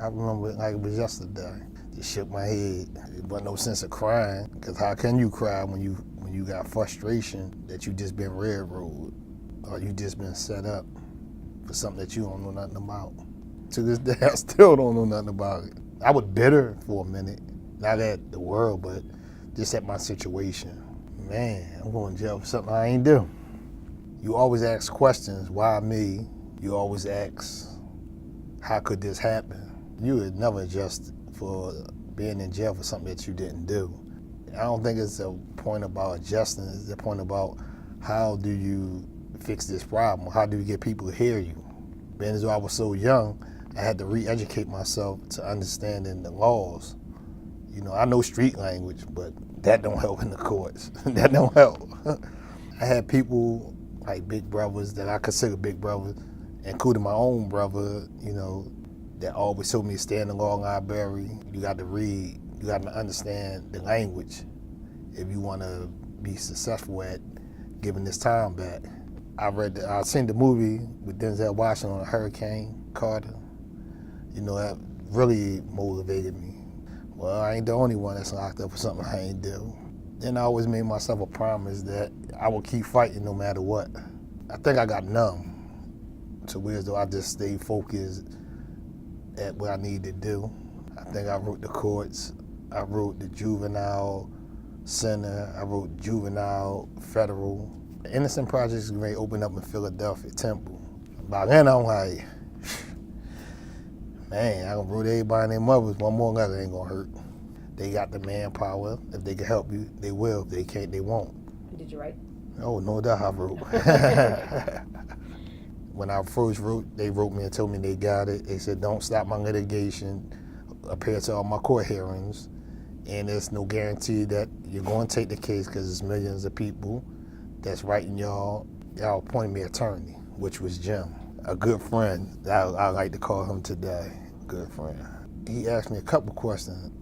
I remember it like it was yesterday. Just shook my head. There wasn't no sense of crying, because how can you cry when you got frustration that you just been railroaded or you just been set up for something that you don't know nothing about? To this day, I still don't know nothing about it. I was bitter for a minute, not at the world, but just at my situation. Man, I'm going to jail for something I ain't do. You always ask questions, why me? You always ask, how could this happen? You would never adjust for being in jail for something that you didn't do. I don't think it's a point about adjusting, it's a point about how do you fix this problem? How do you get people to hear you? Being as though I was so young, I had to re-educate myself to understanding the laws. You know, I know street language, but that don't help in the courts. That don't help. I had people like big brothers that I consider big brothers, including my own brother, you know, that always told me to stay in the law library. You got to read, you got to understand the language if you want to be successful at giving this time back. I seen the movie with Denzel Washington on Hurricane Carter. You know, that really motivated me. Well, I ain't the only one that's locked up for something I ain't do. Then I always made myself a promise that I would keep fighting no matter what. I think I got numb to where as though I just stayed focused at what I need to do. I think I wrote the courts, I wrote the juvenile center, I wrote juvenile federal. The Innocent Project is going to open up in Philadelphia, Temple. By then I'm like, man, I done wrote everybody and their mothers, one more letter ain't gonna hurt. They got the manpower. If they can help you, they will. If they can't, they won't. Did you write? Oh, no doubt I wrote. When I first wrote, they wrote me and told me they got it. They said, don't stop my litigation, appear to all my court hearings, and there's no guarantee that you're going to take the case because there's millions of people that's writing y'all. Y'all appointed me attorney, which was Jim, a good friend. I like to call him today, good friend. He asked me a couple questions.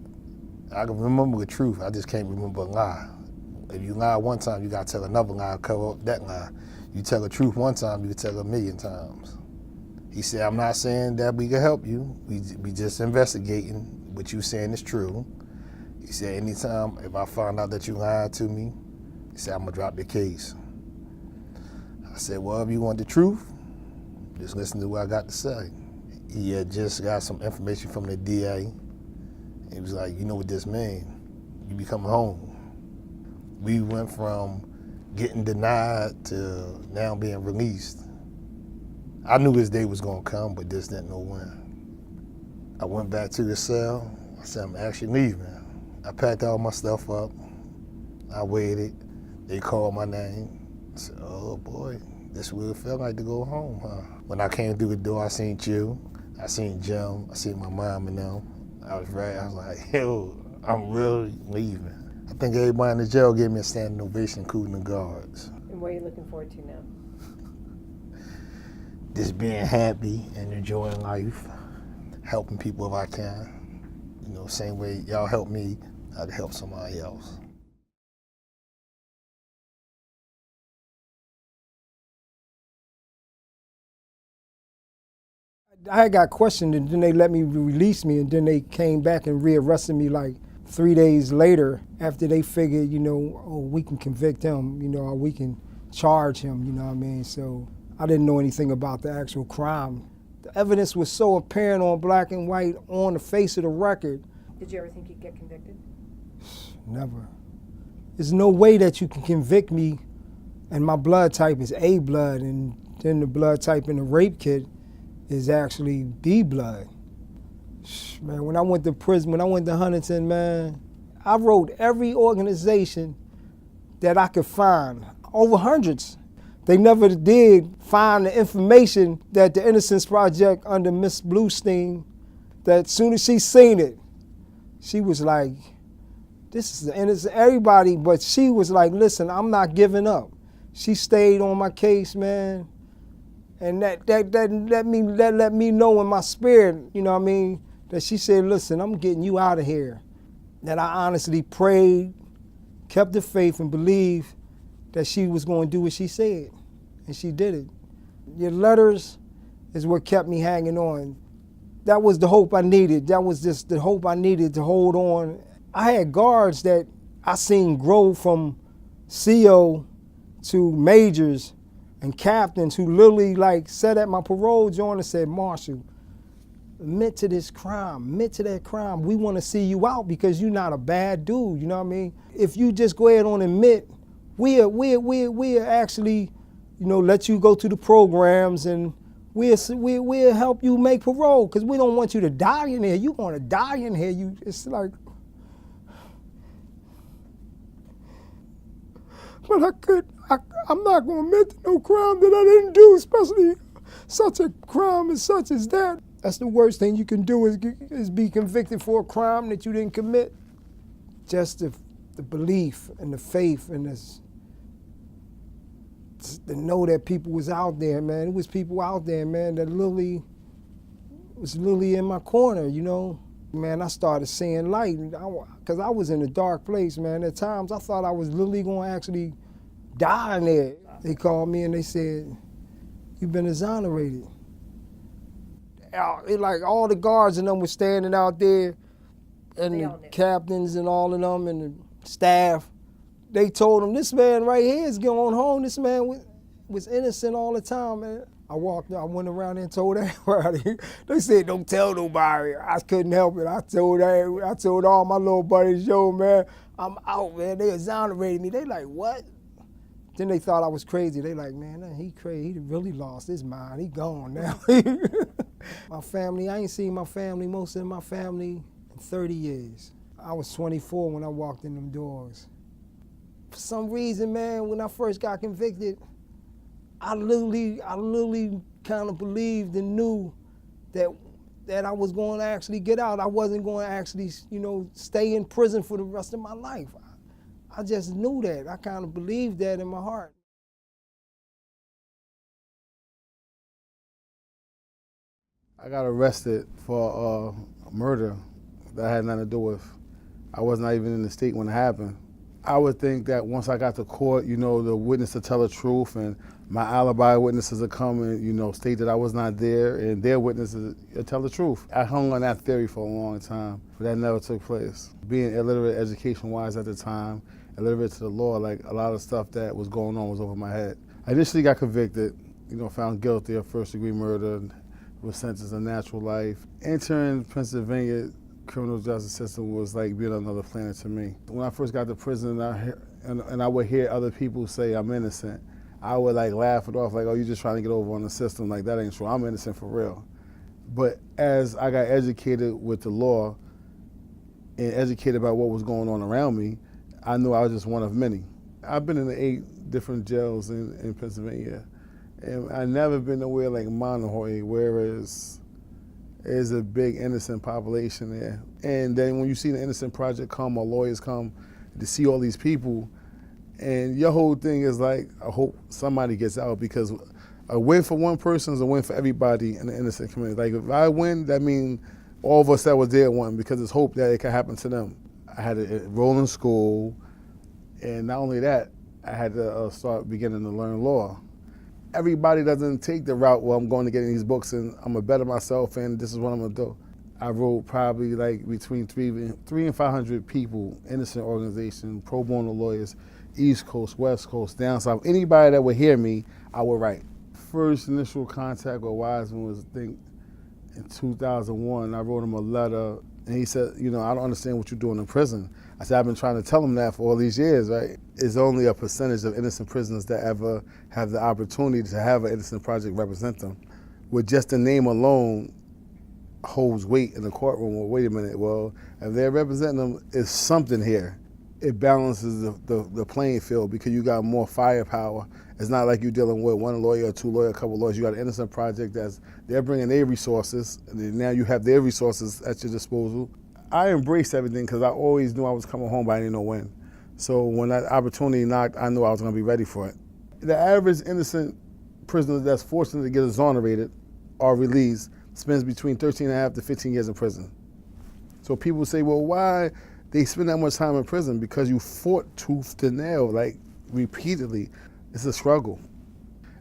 I can remember the truth, I just can't remember a lie. If you lie one time, you gotta tell another lie to cover up that lie. You tell the truth one time, you can tell it 1,000,000 times. He said, I'm not saying that we can help you. We just investigating what you saying is true. He said, anytime if I find out that you lied to me, he said, I'm gonna drop the case. I said, well, if you want the truth, just listen to what I got to say. He had just got some information from the DA. He was like, you know what this means? You be coming home. We went from getting denied to now being released. I knew this day was gonna come, but just didn't know when. I went back to the cell. I said, I'm actually leaving. I packed all my stuff up. I waited. They called my name. I said, oh boy, this would feel like to go home, huh? When I came through the door, I seen you. I seen Jim. I seen my mom and them. I was ready. I was like, yo, I'm really leaving. I think everybody in the jail gave me a standing ovation, including the guards. And what are you looking forward to now? Just being happy and enjoying life, helping people if I can. You know, same way y'all help me, I'd help somebody else. I had got questioned and then they let me release me, and then they came back and rearrested me like 3 days later after they figured, you know, oh, we can convict him, you know, or we can charge him, you know what I mean? So I didn't know anything about the actual crime. The evidence was so apparent on black and white on the face of the record. Did you ever think you'd get convicted? Never. There's no way that you can convict me and my blood type is A blood, and then the blood type in the rape kit is actually B blood. Man, when I went to prison, when I went to Huntington, man, I wrote every organization that I could find, over hundreds. They never did find the information that the Innocence Project under Miss Bluestein, that as soon as she seen it, she was like, this is the innocent, everybody, but she was like, listen, I'm not giving up. She stayed on my case, man. And that let me know in my spirit, you know what I mean, that she said, listen, I'm getting you out of here. That I honestly prayed, kept the faith, and believed that she was going to do what she said. And she did it. Your letters is what kept me hanging on. that was the hope I needed. That was just the hope I needed to hold on. I had guards that I seen grow from CO to majors and captains who literally like sat at my parole joint and said, Marshall, admit to this crime, admit to that crime. We want to see you out because you're not a bad dude, you know what I mean? If you just go ahead on and admit, we'll actually, you know, let you go to the programs and we'll help you make parole because we don't want you to die in here. You're going to die in here. It's like, but I'm not going to admit to no crime that I didn't do, especially such a crime as such as that. That's the worst thing you can do is be convicted for a crime that you didn't commit. Just the belief and the faith and to know that people was out there, man. It was people out there, man, that literally was literally in my corner, you know. Man, I started seeing light because I was in a dark place, man. At times I thought I was literally going to actually die in there. They called me and they said, you've been exonerated. Like all the guards and them were standing out there and the captains and all of them and the staff. They told him, this man right here is going home. This man was innocent all the time, man. I went around there and told everybody. They said, don't tell nobody. I couldn't help it. I told all my little buddies, yo, man, I'm out, man. They exonerated me. They like, what? Then they thought I was crazy. They like, man, he crazy. He really lost his mind. He gone now. My family, I ain't seen most of my family in 30 years. I was 24 when I walked in them doors. For some reason, man, when I first got convicted, I literally kind of believed and knew that I was going to actually get out. I wasn't going to actually, you know, stay in prison for the rest of my life. I just knew that. I kind of believed that in my heart. I got arrested for murder that I had nothing to do with. I was not even in the state when it happened. I would think that once I got to court, you know, the witness to tell the truth and my alibi witnesses would come and, you know, state that I was not there and their witnesses would tell the truth. I hung on that theory for a long time, but that never took place. Being illiterate education-wise at the time, illiterate to the law, like a lot of stuff that was going on was over my head. I initially got convicted, you know, found guilty of first-degree murder, was sentenced to natural life. Entering Pennsylvania criminal justice system was like being on another planet to me. When I first got to prison and I would hear other people say I'm innocent, I would like laugh it off like, oh, you're just trying to get over on the system. Like, that ain't true. I'm innocent for real. But as I got educated with the law and educated about what was going on around me, I knew I was just one of many. I've been in 8 different jails in Pennsylvania, and I've never been nowhere like Monohoy, whereas there's a big innocent population there. And then when you see the Innocent Project come or lawyers come to see all these people, and your whole thing is like, I hope somebody gets out, because a win for one person is a win for everybody in the innocent community. Like, if I win, that means all of us that was there won, because it's hope that it can happen to them. I had to enroll in school, and not only that, I had to start beginning to learn law. Everybody doesn't take the route, well, I'm going to get in these books and I'm gonna better myself and this is what I'm gonna do. I wrote probably like between 300 and 500 people, innocent organization, pro bono lawyers, East Coast, West Coast, down South. Anybody that would hear me, I would write. First initial contact with Wiseman was, I think, in 2001. I wrote him a letter and he said, you know, I don't understand what you're doing in prison. I said, I've been trying to tell him that for all these years, right? It's only a percentage of innocent prisoners that ever have the opportunity to have an innocent project represent them. With just the name alone holds weight in the courtroom. Well, wait a minute, well, if they're representing them, it's something here. It balances the playing field because you got more firepower. It's not like you're dealing with one lawyer or two lawyers, a couple lawyers. You got an innocent project they're bringing their resources, and now you have their resources at your disposal. I embraced everything because I always knew I was coming home, but I didn't know when. So when that opportunity knocked, I knew I was going to be ready for it. The average innocent prisoner that's fortunate to get exonerated or released spends between 13 and a half to 15 years in prison. So people say, well, why they spend that much time in prison? Because you fought tooth to nail, like repeatedly. It's a struggle.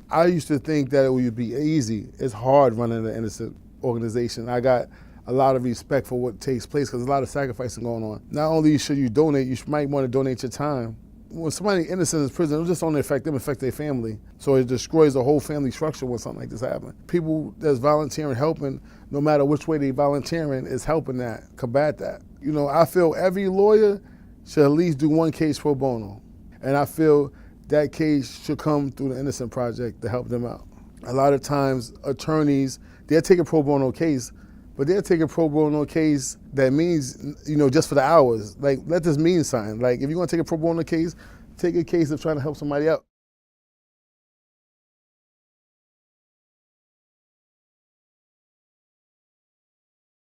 I used to think that it would be easy. It's hard running an innocent organization. I got a lot of respect for what takes place because there's a lot of sacrificing going on. Not only should you donate, you might want to donate your time. When somebody innocent is in prison, it just only affect them, affect their family. So it destroys the whole family structure when something like this happens. People that's volunteering, helping, no matter which way they volunteering, is helping that, combat that. You know, I feel every lawyer should at least do one case pro bono. And I feel that case should come through the Innocent Project to help them out. A lot of times, attorneys, they'll take a pro bono case, but they'll take a pro bono case that means, you know, just for the hours. Like, let this mean something. Like, if you're gonna take a pro bono case, take a case of trying to help somebody out.